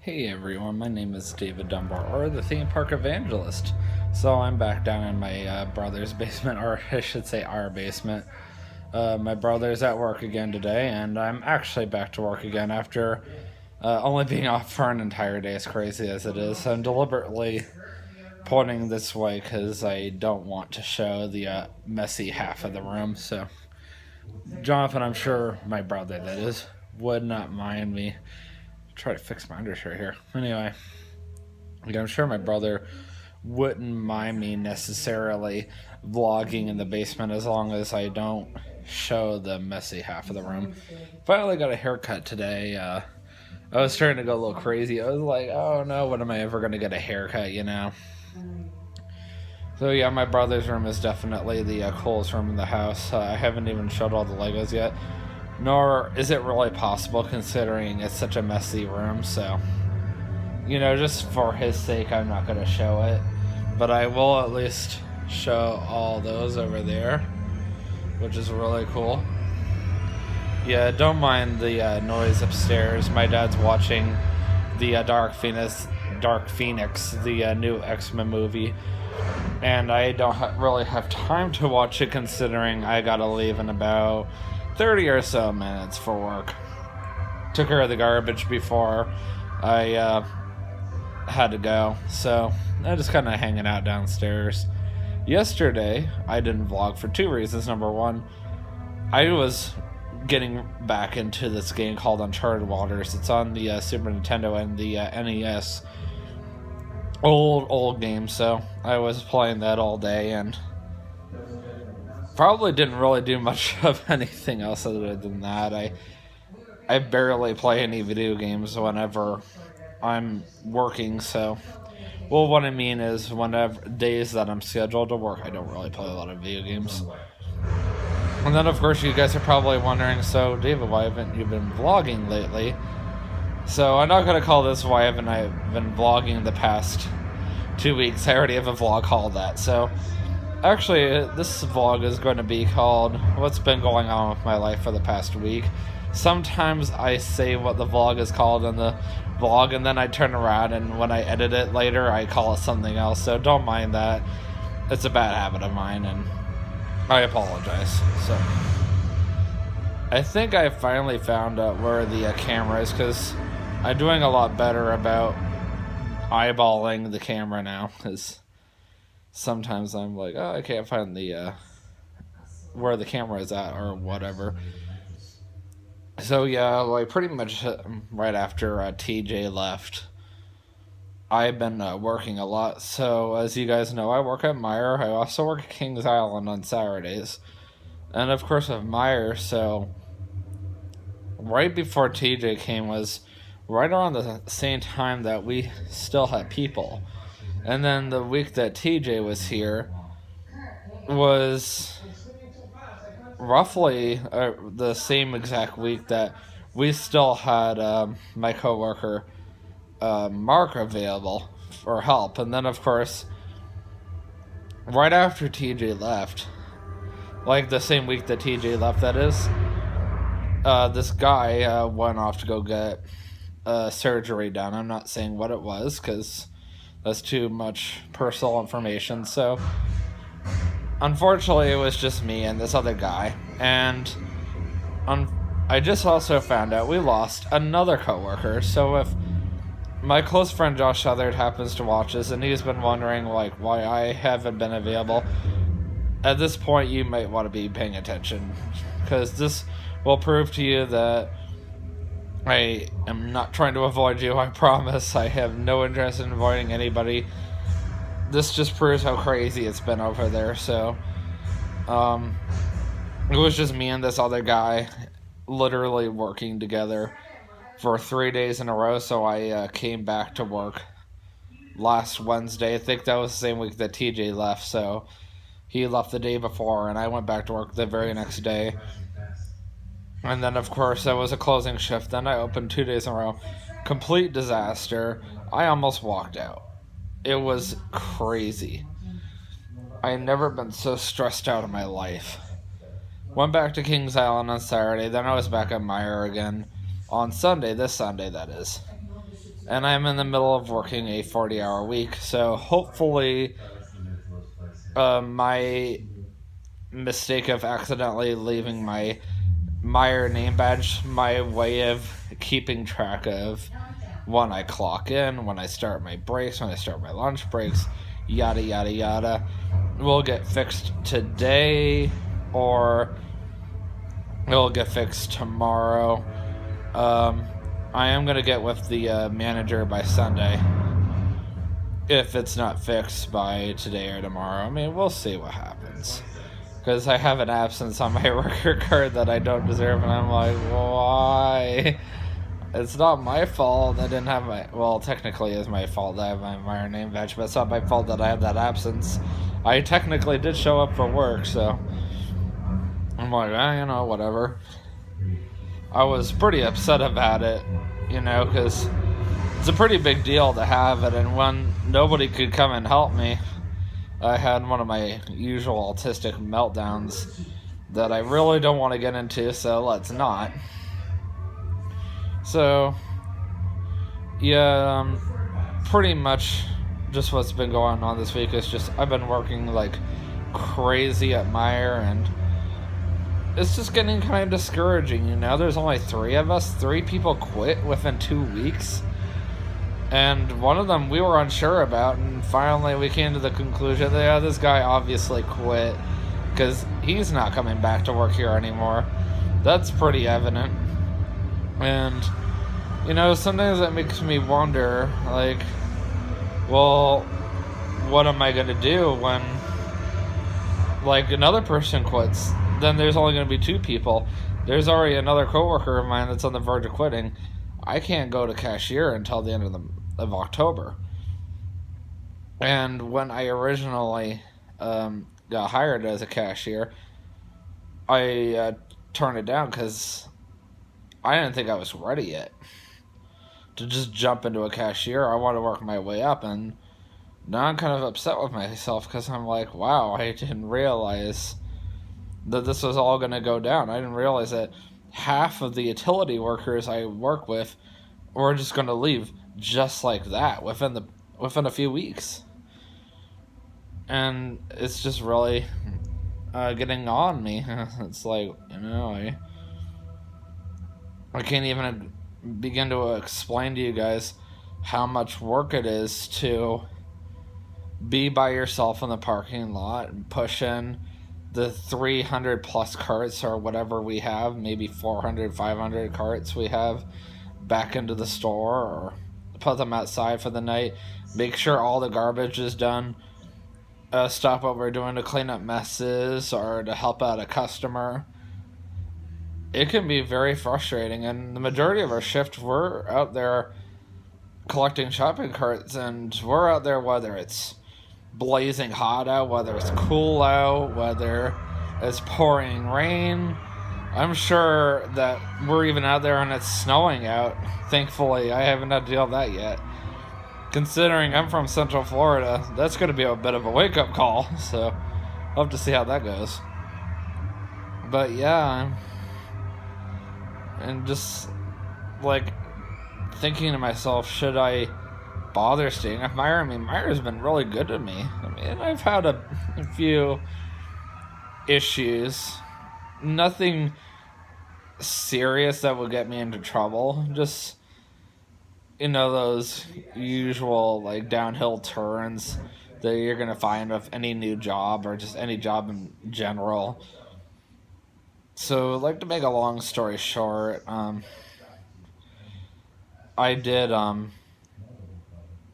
Hey everyone, my name is David Dunbar, or the Theme Park Evangelist. So I'm back down in my brother's basement, or I should say our basement. My brother's at work again today, and I'm actually back to work again after only being off for an entire day, as crazy as it is. I'm deliberately pointing this way because I don't want to show the messy half of the room. So, Jonathan, I'm sure my brother, that is, would not mind me try to fix my undershirt here. Anyway, I'm sure my brother wouldn't mind me necessarily vlogging in the basement as long as I don't show the messy half of the room. Finally got a haircut today. I was starting to go a little crazy. I was like, oh no, when am I ever going to get a haircut, you know? So yeah, my brother's room is definitely the coolest room in the house. I haven't even showed all the Legos yet. Nor is it really possible considering it's such a messy room, so, you know, just for his sake, I'm not going to show it. But I will at least show all those over there, which is really cool. Yeah, don't mind the noise upstairs. My dad's watching the Dark Phoenix, the new X-Men movie. And I don't really have time to watch it considering I gotta leave in about 30 or so minutes for work. Took care of the garbage before I had to go, so I'm just kind of hanging out downstairs. Yesterday, I didn't vlog for two reasons. Number one, I was getting back into this game called Uncharted Waters. It's on the Super Nintendo and the NES. Old game, so I was playing that all day and probably didn't really do much of anything else other than that. I barely play any video games whenever I'm working, so, well, what I mean is whenever days that I'm scheduled to work, I don't really play a lot of video games. And then, of course, you guys are probably wondering, so, David, why haven't you been vlogging lately? So, I'm not going to call this why haven't I been vlogging the past 2 weeks. I already have a vlog called that, so, actually, this vlog is going to be called What's Been Going On With My Life for the Past Week. Sometimes I say what the vlog is called in the vlog, and then I turn around, and when I edit it later, I call it something else, so don't mind that. It's a bad habit of mine, and I apologize. So, I think I finally found out where the camera is, because I'm doing a lot better about eyeballing the camera now, because sometimes I'm like, oh, I can't find the where the camera is at or whatever. So yeah, like pretty much right after TJ left, I've been working a lot. So as you guys know, I work at Meijer. I also work at Kings Island on Saturdays, and of course with Meijer. So right before TJ came was right around the same time that we still had people. And then the week that TJ was here was roughly the same exact week that we still had my coworker Mark available for help. And then, of course, right after TJ left, like the same week that TJ left, that is, this guy went off to go get surgery done. I'm not saying what it was because that's too much personal information. So, unfortunately, it was just me and this other guy. And I just also found out we lost another coworker. So if my close friend Josh Southard happens to watch this and he's been wondering like why I haven't been available, at this point you might want to be paying attention, because this will prove to you that I am not trying to avoid you. I promise. I have no interest in avoiding anybody. This just proves how crazy it's been over there. So, it was just me and this other guy literally working together for 3 days in a row. So I came back to work last Wednesday. I think that was the same week that TJ left. So he left the day before, and I went back to work the very next day. And then, of course, that was a closing shift. Then I opened 2 days in a row. Complete disaster. I almost walked out. It was crazy. I had never been so stressed out in my life. Went back to Kings Island on Saturday. Then I was back at Meijer again on Sunday. This Sunday, that is. and I'm in the middle of working a 40-hour week. So hopefully, my mistake of accidentally leaving my Meijer name badge, my way of keeping track of when I clock in, when I start my breaks, when I start my lunch breaks, yada yada yada, will get fixed today, or it'll get fixed tomorrow. I am going to get with the manager by Sunday. If it's not fixed by today or tomorrow, I mean, we'll see what happens. Because I have an absence on my worker card that I don't deserve, and I'm like, why? It's not my fault I didn't have my... Well, technically it's my fault that I have my Meijer name badge, but it's not my fault that I have that absence. I technically did show up for work, so... I'm like, whatever. I was pretty upset about it, because it's a pretty big deal to have it, and when nobody could come and help me, I had one of my usual autistic meltdowns that I really don't want to get into, so let's not. So, yeah, pretty much just what's been going on this week is just I've been working like crazy at Meijer, and it's just getting kind of discouraging, There's only 3 of us. 3 people quit within 2 weeks. And one of them we were unsure about, and finally we came to the conclusion that, yeah, this guy obviously quit because he's not coming back to work here anymore. That's pretty evident. And, sometimes that makes me wonder, like, well, what am I going to do when, like, another person quits? Then there's only going to be 2 people. There's already another coworker of mine that's on the verge of quitting. I can't go to cashier until the end of October. And when I originally got hired as a cashier, I turned it down because I didn't think I was ready yet to just jump into a cashier. I want to work my way up, and now I'm kind of upset with myself because I'm like, wow, I didn't realize that this was all going to go down. I didn't realize that half of the utility workers I work with were just going to leave just like that within a few weeks. And it's just really getting on me. It's like, I can't even begin to explain to you guys how much work it is to be by yourself in the parking lot and push in the 300 plus carts or whatever we have, maybe 400, 500 carts we have, back into the store, or put them outside for the night, make sure all the garbage is done, stop what we're doing to clean up messes or to help out a customer. It can be very frustrating, and the majority of our shift, we're out there collecting shopping carts, and we're out there whether it's blazing hot out, whether it's cool out, whether it's pouring rain. I'm sure that we're even out there and it's snowing out. Thankfully, I haven't had to deal with that yet. Considering I'm from Central Florida, that's going to be a bit of a wake-up call, so I'll have to see how that goes. But yeah, and just like thinking to myself, should I bother staying at Meijer? I mean, Meijer's been really good to me. I mean, I've had a few issues. Nothing serious that would get me into trouble. Just, those usual, like, downhill turns that you're going to find with any new job or just any job in general. So, like, to make a long story short, I did,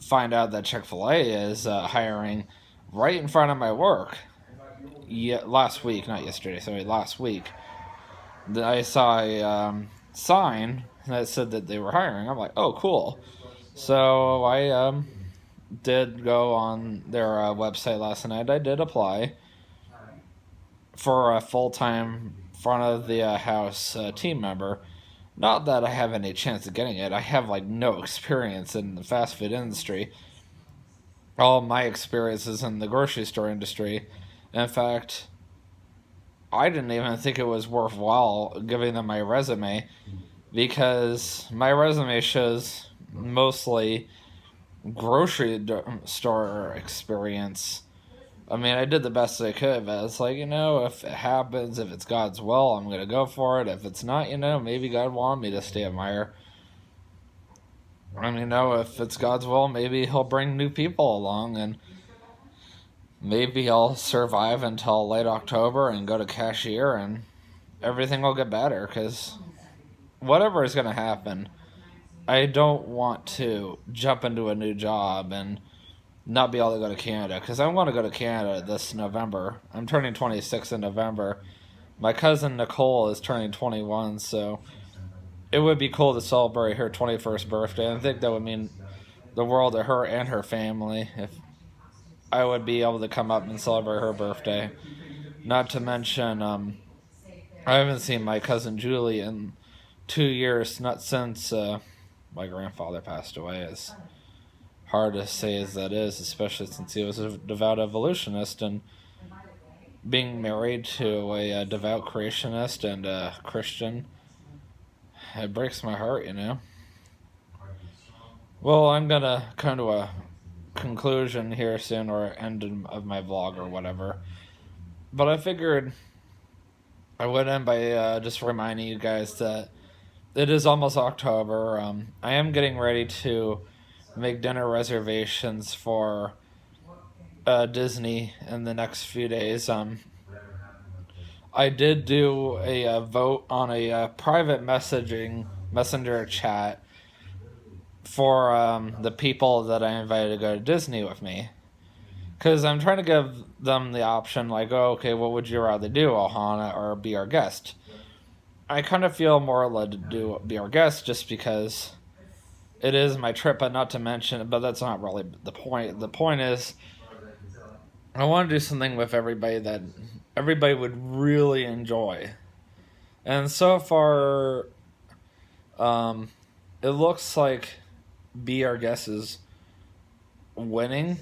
find out that Chick-fil-A is hiring right in front of my work. Last week, not yesterday, sorry, last week. I saw a sign that said that they were hiring. I'm like, oh, cool. So I did go on their website last night. I did apply for a full-time front of the house team member. Not that I have any chance of getting it. I have, like, no experience in the fast food industry. All my experience is in the grocery store industry. In fact, I didn't even think it was worthwhile giving them my resume because my resume shows mostly grocery store experience. I mean, I did the best I could, but it's like, if it happens, if it's God's will, I'm going to go for it. If it's not, maybe God wanted me to stay at Meijer. And, if it's God's will, maybe He'll bring new people along, and maybe I'll survive until late October and go to cashier, and everything will get better, because whatever is going to happen, I don't want to jump into a new job and not be able to go to Canada, because I want to go to Canada this November. I'm turning 26 in November. My cousin Nicole is turning 21, so it would be cool to celebrate her 21st birthday. I think that would mean the world to her and her family if I would be able to come up and celebrate her birthday. Not to mention, I haven't seen my cousin Julie in 2 years, not since my grandfather passed away. As hard to say as that is, especially since he was a devout evolutionist, and being married to a devout creationist and a Christian, it breaks my heart, Well, I'm gonna come to a conclusion here soon, or end of my vlog or whatever, but I figured I would end by just reminding you guys that it is almost October. I am getting ready to make dinner reservations for Disney in the next few days. I did do a vote on a private messenger chat for the people that I invited to go to Disney with me, because I'm trying to give them the option, like, oh, okay, what would you rather do, Ohana or be our guest? I kind of feel more led to be our guest, just because it is my trip, but that's not really the point. The point is, I want to do something with everybody that everybody would really enjoy. And so far, it looks like Be Our Guest is winning.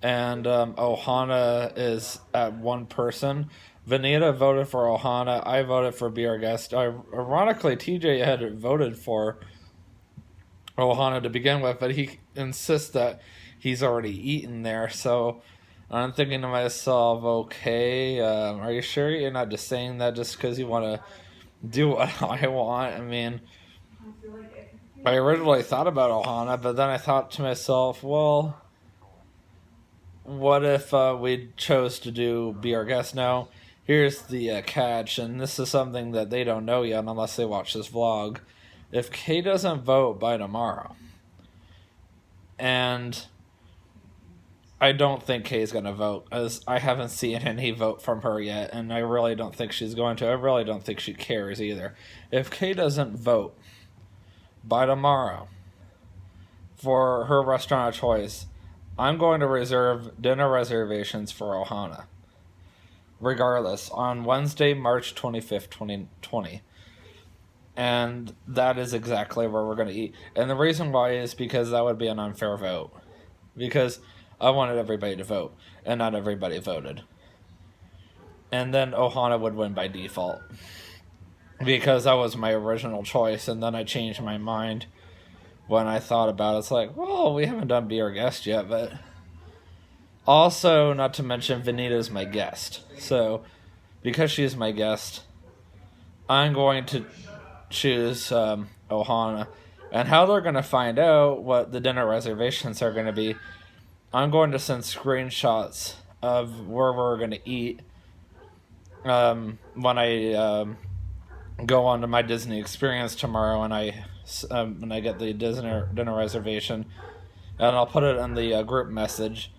And Ohana is at one person. Vanita voted for Ohana. I voted for Be Our Guest. Ironically, TJ had voted for Ohana to begin with, but he insists that he's already eaten there. So I'm thinking to myself, okay, are you sure you're not just saying that just because you want to do what I want? I mean, I originally thought about Ohana, but then I thought to myself, well, what if we chose to do Be Our Guest? Now, here's the catch, and this is something that they don't know yet unless they watch this vlog. If Kay doesn't vote by tomorrow, and I don't think Kay's going to vote, as I haven't seen any vote from her yet, and I really don't think she's going to. I really don't think she cares either. If Kay doesn't vote by tomorrow for her restaurant of choice, I'm going to reserve dinner reservations for Ohana, regardless, on Wednesday, March 25th, 2020. And that is exactly where we're going to eat. And the reason why is because that would be an unfair vote. Because I wanted everybody to vote, and not everybody voted. And then Ohana would win by default, because that was my original choice, and then I changed my mind when I thought about it. It's like, well, we haven't done Be Our Guest yet, but also, not to mention, Vanita's my guest. So, because she's my guest, I'm going to choose Ohana. And how they're going to find out what the dinner reservations are going to be, I'm going to send screenshots of where we're going to eat when I go on to my Disney experience tomorrow, and I get the dinner reservation, and I'll put it in the group message.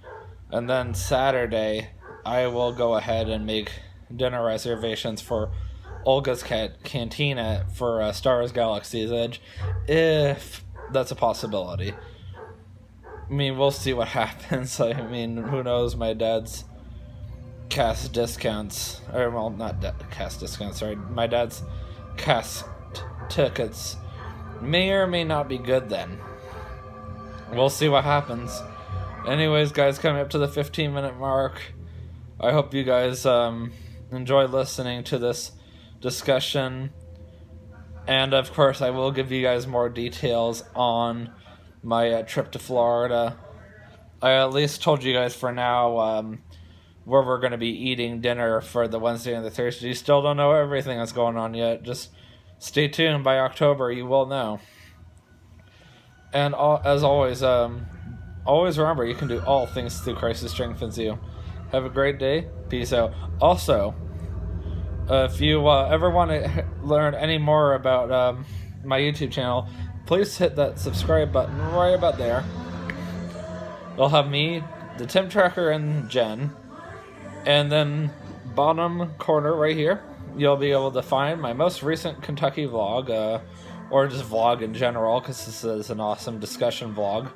And then Saturday, I will go ahead and make dinner reservations for Olga's Cantina for Star Wars Galaxy's Edge, if that's a possibility. I mean, we'll see what happens. I mean, who knows? My dad's cast discounts, or well, not cast discounts, sorry. My dad's cast tickets may or may not be good then. We'll see what happens. Anyways, guys, coming up to the 15-minute mark. I hope you guys enjoy listening to this discussion. And of course, I will give you guys more details on my trip to Florida. I at least told you guys for now where we're going to be eating dinner for the Wednesday and the Thursday. You still don't know everything that's going on yet. Just stay tuned. By October, you will know. And as always, always remember, you can do all things through Christ who strengthens you. Have a great day. Peace out. Also, if you ever want to learn any more about my YouTube channel, please hit that subscribe button right about there. You'll have me, the Tim Tracker, and Jen. And then bottom corner right here, you'll be able to find my most recent Kentucky vlog, or just vlog in general, because this is an awesome discussion vlog.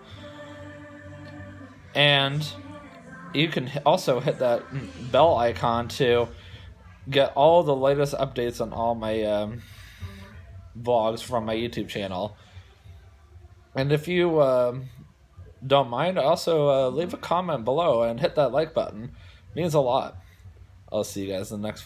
And you can also hit that bell icon to get all the latest updates on all my vlogs from my YouTube channel. And if you don't mind, also leave a comment below and hit that like button. It means a lot. I'll see you guys in the next